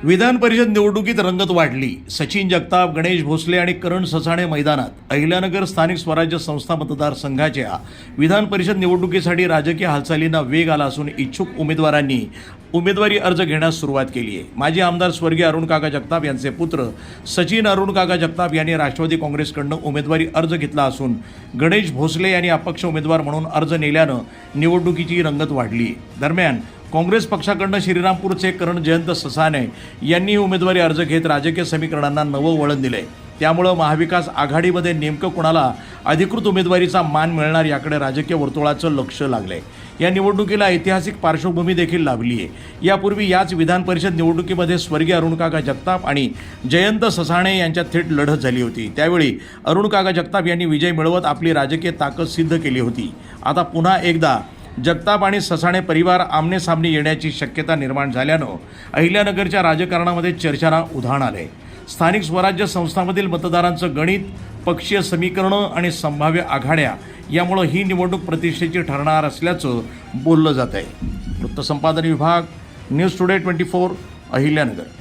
विधान परिषद निवडणुकीत रंगत वाढली. सचिन जगताप, गणेश भोसले आणि करण ससाणे मैदानात. अहिल्यानगर स्थानिक स्वराज्य संस्था मतदारसंघाच्या विधान परिषद निवडणुकीसाठी राजकीय हालचालींना वेग आला असून इच्छुक उमेदवारांनी उमेदवारी अर्ज घेण्यास सुरुवात केली आहे. माजी आमदार स्वर्गीय अरुण काका जगताप यांचे पुत्र सचिन अरुण काका जगताप यांनी राष्ट्रवादी काँग्रेसकडून उमेदवारी अर्ज घेतला असून गणेश भोसले यांनी अपक्ष उमेदवार म्हणून अर्ज नेल्यानं निवडणुकीची रंगत वाढली. दरम्यान काँग्रेस पक्षाकडून श्रीरामपूरचे करण जयंत ससाणे यांनी उमेदवारी अर्ज घेत राजकीय समीकरणांना नवं वळण दिले. त्यामुळं महाविकास आघाडीमध्ये नेमकं कोणाला अधिकृत उमेदवारीचा मान मिळणार याकडे राजकीय वर्तुळाचं लक्ष लागलंय. या निवडणुकीला ऐतिहासिक पार्श्वभूमी देखील लाभली आहे. यापूर्वी याच विधान परिषद निवडणुकीमध्ये स्वर्गीय अरुण काका जगताप आणि जयंत ससाणे यांच्यात थेट लढत झाली होती. त्यावेळी अरुण काका जगताप यांनी विजय मिळवत आपली राजकीय ताकद सिद्ध केली होती. आता पुन्हा एकदा जगताप आणि ससाणे परिवार आमनेसामने येण्याची शक्यता निर्माण झाल्यानं अहिल्यानगरच्या राजकारणामध्ये चर्चांना उधाण आले. स्थानिक स्वराज्य संस्थांमधील मतदारांचं गणित, पक्षीय समीकरणं आणि संभाव्य आघाड्या यामुळं ही निवडणूक प्रतिष्ठेची ठरणार असल्याचं बोललं जात आहे. वृत्तसंपादन विभाग, न्यूज टुडे 24, अहिल्यानगर.